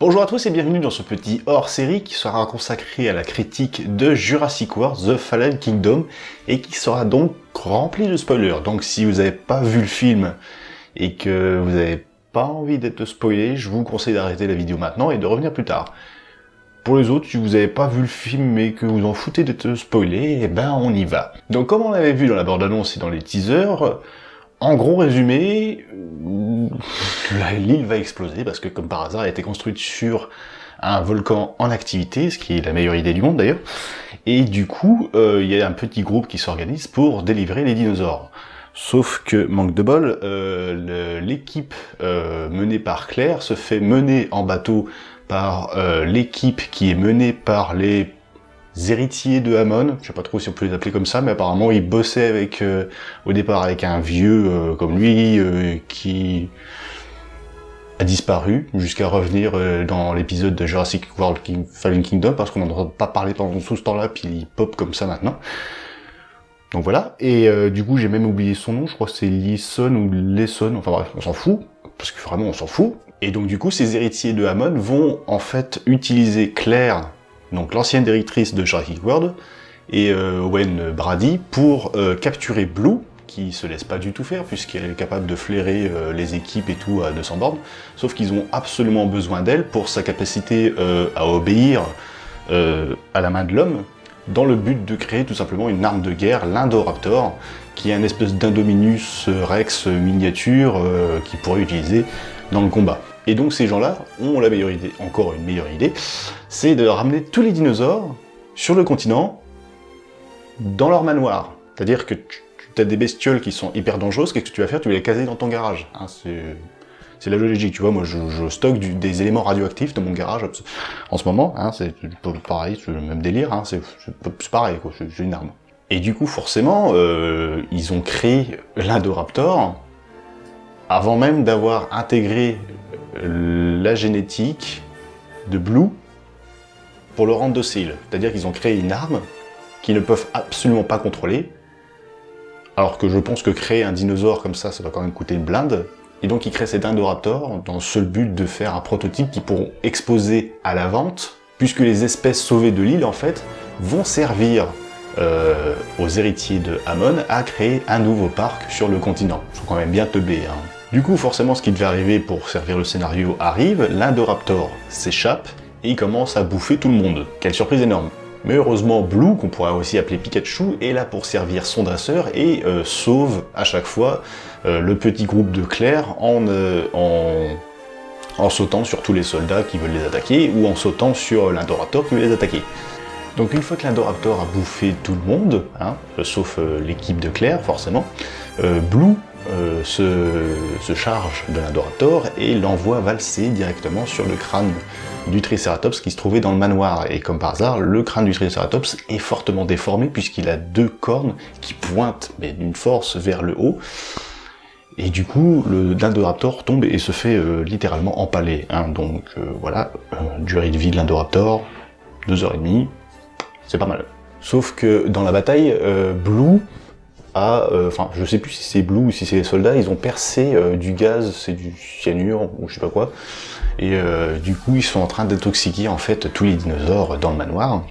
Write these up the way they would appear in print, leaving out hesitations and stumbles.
Bonjour à tous et bienvenue dans ce petit hors-série qui sera consacré à la critique de Jurassic World The Fallen Kingdom et qui sera donc rempli de spoilers. Donc si vous n'avez pas vu le film et que vous n'avez pas envie d'être spoilé, je vous conseille d'arrêter la vidéo maintenant et de revenir plus tard. Pour les autres, si vous n'avez pas vu le film mais que vous en foutez d'être spoilé, eh ben on y va. Donc comme on l'avait vu dans la bande-annonce et dans les teasers, en gros résumé, l'île va exploser parce que comme par hasard elle a été construite sur un volcan en activité, ce qui est la meilleure idée du monde d'ailleurs, et du coup il y a un petit groupe qui s'organise pour délivrer les dinosaures. Sauf que, manque de bol, l'équipe menée par Claire se fait mener en bateau par l'équipe qui est menée par les héritiers de Hammond. Je sais pas trop si on peut les appeler comme ça, mais apparemment ils bossaient avec au départ avec un vieux comme lui qui a disparu jusqu'à revenir dans l'épisode de Jurassic World Fallen Kingdom, parce qu'on n'en entend pas parler pendant tout ce temps-là, puis il pop comme ça maintenant. Donc voilà, et du coup j'ai même oublié son nom, je crois que c'est Leeson ou Leeson, enfin bref, on s'en fout, parce que vraiment on s'en fout. Et donc du coup ces héritiers de Hammond vont en fait utiliser Claire, donc l'ancienne directrice de Jurassic World, et Owen Brady pour capturer Blue, qui se laisse pas du tout faire, puisqu'elle est capable de flairer les équipes et tout à 200 bornes, sauf qu'ils ont absolument besoin d'elle pour sa capacité à obéir à la main de l'homme, dans le but de créer tout simplement une arme de guerre, l'Indoraptor, qui est une espèce d'Indominus Rex miniature qu'ils pourraient utiliser dans le combat. Et donc ces gens-là ont la meilleure idée, encore une meilleure idée, c'est de ramener tous les dinosaures sur le continent, dans leur manoir. C'est-à-dire que tu as des bestioles qui sont hyper dangereuses, qu'est-ce que tu vas faire? Tu vas les caser dans ton garage. Hein, c'est la logique, tu vois, moi je stocke des éléments radioactifs dans mon garage en ce moment, hein, c'est pareil, c'est le même délire, hein, c'est pareil, quoi, j'ai une arme. Et du coup, forcément, ils ont créé l'Indoraptor avant même d'avoir intégré la génétique de Blue pour le rendre docile. C'est-à-dire qu'ils ont créé une arme qu'ils ne peuvent absolument pas contrôler, alors que je pense que créer un dinosaure comme ça va quand même coûter une blinde. Et donc ils créent cet Indoraptor dans le seul but de faire un prototype qu'ils pourront exposer à la vente, puisque les espèces sauvées de l'île en fait vont servir aux héritiers de Hammond à créer un nouveau parc sur le continent. Ils sont quand même bien teubés, hein. Du coup forcément ce qui devait arriver pour servir le scénario arrive, l'Indoraptor s'échappe et il commence à bouffer tout le monde. Quelle surprise énorme. Mais heureusement, Blue, qu'on pourrait aussi appeler Pikachu, est là pour servir son dresseur et sauve à chaque fois le petit groupe de Claire en sautant sur tous les soldats qui veulent les attaquer ou en sautant sur l'Indoraptor qui veut les attaquer. Donc une fois que l'Indoraptor a bouffé tout le monde, hein, sauf l'équipe de Claire forcément, Blue se charge de l'Indoraptor et l'envoie valser directement sur le crâne du Triceratops qui se trouvait dans le manoir. Et comme par hasard, le crâne du Triceratops est fortement déformé puisqu'il a deux cornes qui pointent mais d'une force vers le haut. Et du coup, l'Indoraptor tombe et se fait littéralement empaler. Hein. Donc voilà, durée de vie de l'Indoraptor, 2h30, c'est pas mal. Sauf que dans la bataille, Blue enfin je sais plus si c'est Blue ou si c'est les soldats, ils ont percé du gaz, c'est du cyanure ou je sais pas quoi, et du coup ils sont en train d'intoxiquer en fait tous les dinosaures dans le manoir.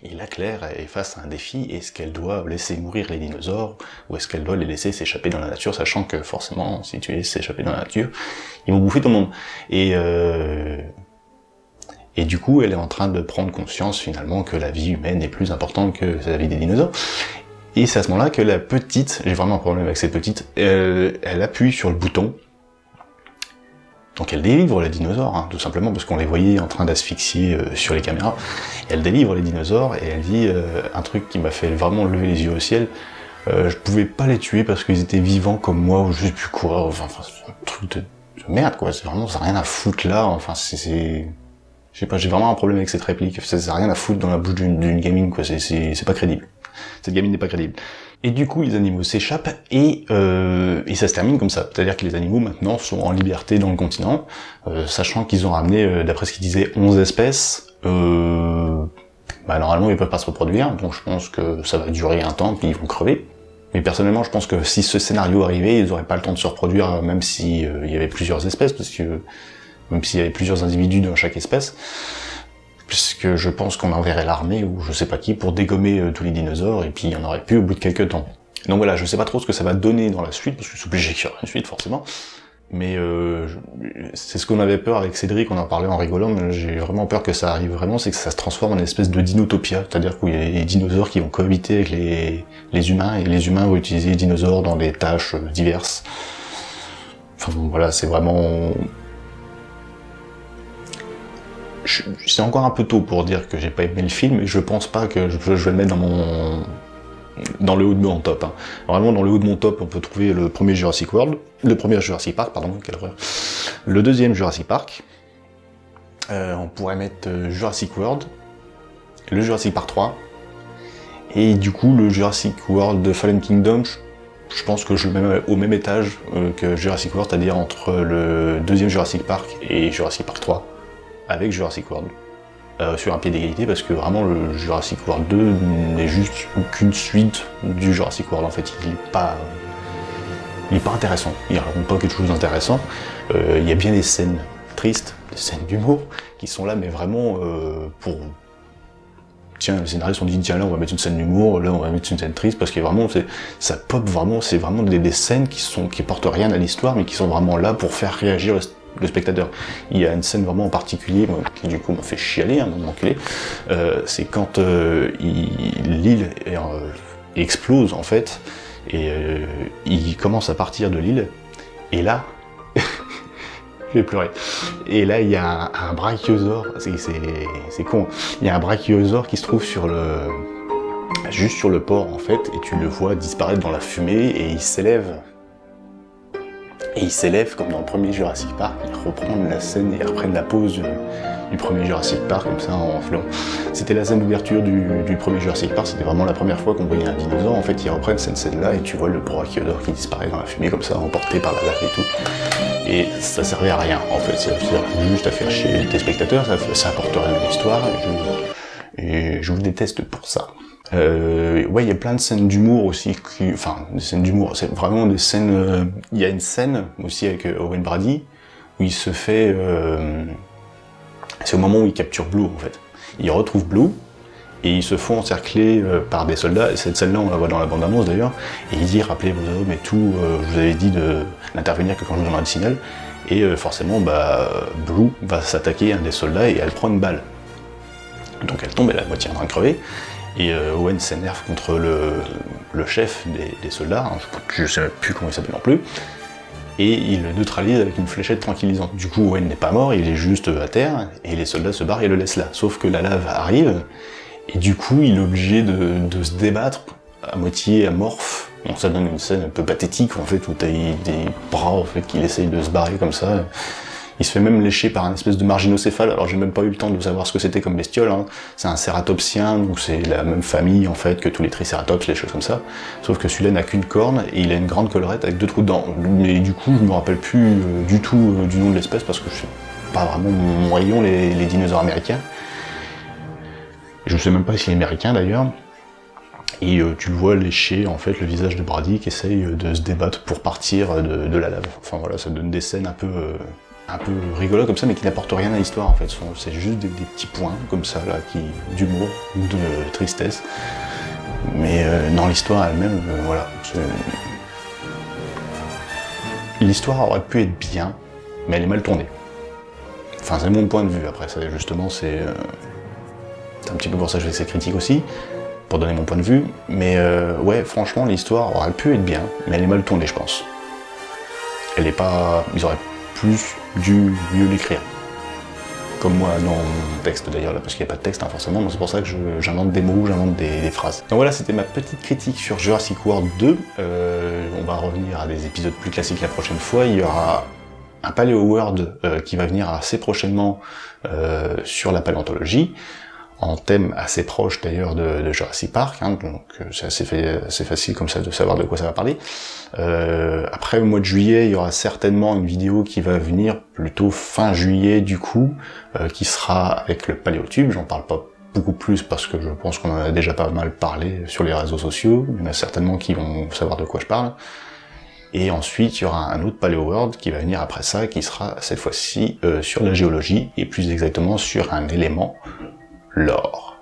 Et là Claire est face à un défi, est-ce qu'elle doit laisser mourir les dinosaures ou est-ce qu'elle doit les laisser s'échapper dans la nature, sachant que forcément si tu les laisses s'échapper dans la nature, ils vont bouffer tout le monde. Et du coup elle est en train de prendre conscience finalement que la vie humaine est plus importante que la vie des dinosaures. Et c'est à ce moment-là que la petite, j'ai vraiment un problème avec cette petite, elle appuie sur le bouton. Donc elle délivre les dinosaures, hein, tout simplement parce qu'on les voyait en train d'asphyxier sur les caméras. Elle délivre les dinosaures et elle dit un truc qui m'a fait vraiment lever les yeux au ciel. Je pouvais pas les tuer parce qu'ils étaient vivants comme moi ou je sais plus quoi. Enfin c'est un truc de merde quoi. C'est vraiment, ça n'a rien à foutre là. Enfin je sais pas, j'ai vraiment un problème avec cette réplique. Ça n'a rien à foutre dans la bouche d'une gamine quoi. C'est pas crédible. Cette gamine n'est pas crédible. Et du coup, les animaux s'échappent et ça se termine comme ça. C'est-à-dire que les animaux, maintenant, sont en liberté dans le continent, sachant qu'ils ont ramené, d'après ce qu'ils disaient, 11 espèces. Normalement, ils peuvent pas se reproduire, donc je pense que ça va durer un temps, puis ils vont crever. Mais personnellement, je pense que si ce scénario arrivait, ils auraient pas le temps de se reproduire, même si il y avait plusieurs espèces, parce que même s'il y avait plusieurs individus dans chaque espèce, puisque je pense qu'on enverrait l'armée, ou je sais pas qui, pour dégommer tous les dinosaures, et puis il y en aurait plus au bout de quelques temps. Donc voilà, je sais pas trop ce que ça va donner dans la suite, parce que c'est obligé qu'il y aura une suite, forcément. Mais c'est ce qu'on avait peur avec Cédric, on en parlait en rigolant, mais j'ai vraiment peur que ça arrive vraiment, c'est que ça se transforme en une espèce de dinotopia, c'est-à-dire qu'il y a les dinosaures qui vont cohabiter avec les humains, et les humains vont utiliser les dinosaures dans des tâches diverses. Enfin bon, voilà, c'est vraiment... C'est encore un peu tôt pour dire que j'ai pas aimé le film, et je pense pas que je vais le mettre dans le haut de mon top. Hein. Vraiment, dans le haut de mon top, on peut trouver le premier Jurassic Park, pardon, quelle horreur. Le deuxième Jurassic Park. On pourrait mettre Jurassic World, le Jurassic Park 3, et du coup, le Jurassic World de Fallen Kingdom, je pense que je le mets au même étage que Jurassic World, c'est-à-dire entre le deuxième Jurassic Park et Jurassic Park 3, avec Jurassic World. Sur un pied d'égalité, parce que vraiment le Jurassic World 2 n'est juste aucune suite du Jurassic World, en fait, il est pas intéressant, il raconte pas quelque chose d'intéressant, il y a bien des scènes tristes, des scènes d'humour, qui sont là, mais vraiment pour... Tiens, les scénaristes ont dit, tiens là on va mettre une scène d'humour, là on va mettre une scène triste, parce que vraiment, ça pop vraiment, c'est vraiment des scènes qui portent rien à l'histoire, mais qui sont vraiment là pour faire réagir le spectateur. Il y a une scène vraiment en particulier, qui du coup m'a fait chialer, mon enculé, c'est quand l'île explose en fait, et il commence à partir de l'île, et là, je vais pleurer, et là il y a un brachiosaure, c'est con, il y a un brachiosaure qui se trouve juste sur le port en fait, et tu le vois disparaître dans la fumée, et il s'élève. Et ils s'élèvent comme dans le premier Jurassic Park, ils reprennent la scène et reprennent la pose du premier Jurassic Park, comme ça en flanc. C'était la scène d'ouverture du premier Jurassic Park, c'était vraiment la première fois qu'on voyait un dinosaure, en fait ils reprennent cette scène-là et tu vois le brachiosaure qui disparaît dans la fumée comme ça, emporté par la lave et tout. Et ça servait à rien en fait, ça servait juste à faire chier tes spectateurs, ça apporte rien à l'histoire, et je vous déteste pour ça. Ouais, il y a plein de scènes d'humour aussi, des scènes d'humour, c'est vraiment des scènes... Il y a une scène aussi avec Owen Brady, où il se fait... c'est au moment où il capture Blue, en fait. Il retrouve Blue, et ils se font encercler par des soldats, et cette scène-là, on la voit dans la bande-annonce d'ailleurs, et il dit, rappelez vos hommes et tout, je vous avais dit d'intervenir que quand je vous donnerai le signal, et forcément, Blue va s'attaquer à un des soldats, et elle prend une balle. Donc elle tombe, elle est à moitié en train de crever, et Owen s'énerve contre le chef des soldats, je sais même plus comment il s'appelle non plus, et il le neutralise avec une fléchette tranquillisante. Du coup, Owen n'est pas mort, il est juste à terre, et les soldats se barrent et le laissent là. Sauf que la lave arrive, et du coup, il est obligé de se débattre, à moitié amorphe. Bon, ça donne une scène un peu pathétique, en fait, où t'as des bras, en fait, qu'il essaye de se barrer comme ça. Il se fait même lécher par un espèce de marginocéphale, alors j'ai même pas eu le temps de savoir ce que c'était comme bestiole, hein. C'est un cératopsien, donc c'est la même famille en fait que tous les tricératops, les choses comme ça. Sauf que celui-là n'a qu'une corne, et il a une grande collerette avec 2 trous dedans. Mais du coup, je me rappelle plus du tout du nom de l'espèce, parce que je sais pas vraiment mon rayon, les dinosaures américains. Je sais même pas s'il est américain d'ailleurs. Et tu le vois lécher en fait le visage de Brady qui essaye de se débattre pour partir de la lave. Enfin voilà, ça donne des scènes un peu rigolo comme ça, mais qui n'apportent rien à l'histoire en fait. C'est juste des petits points comme ça là, d'humour, de tristesse. Mais dans l'histoire elle-même, voilà. L'histoire aurait pu être bien, mais elle est mal tournée. Enfin, c'est mon point de vue. Après, ça, justement, c'est un petit peu pour ça que je fais ces critiques aussi, pour donner mon point de vue. Mais ouais, franchement, l'histoire aurait pu être bien, mais elle est mal tournée, je pense. Elle est pas... Ils auraient plus dû mieux l'écrire. Comme moi dans mon texte d'ailleurs, là, parce qu'il n'y a pas de texte hein, forcément, donc c'est pour ça que j'invente des mots, j'invente des phrases. Donc voilà, c'était ma petite critique sur Jurassic World 2. On va revenir à des épisodes plus classiques la prochaine fois. Il y aura un Paleo World qui va venir assez prochainement sur la paléontologie, en thème assez proche d'ailleurs de Jurassic Park, hein, donc c'est assez facile comme ça de savoir de quoi ça va parler. Après, au mois de juillet, il y aura certainement une vidéo qui va venir plutôt fin juillet du coup, qui sera avec le Paléotube. J'en parle pas beaucoup plus parce que je pense qu'on en a déjà pas mal parlé sur les réseaux sociaux. Il y en a certainement qui vont savoir de quoi je parle. Et ensuite, il y aura un autre Paleo World qui va venir après ça, qui sera cette fois-ci sur la géologie, et plus exactement sur un élément, l'or.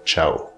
Ciao.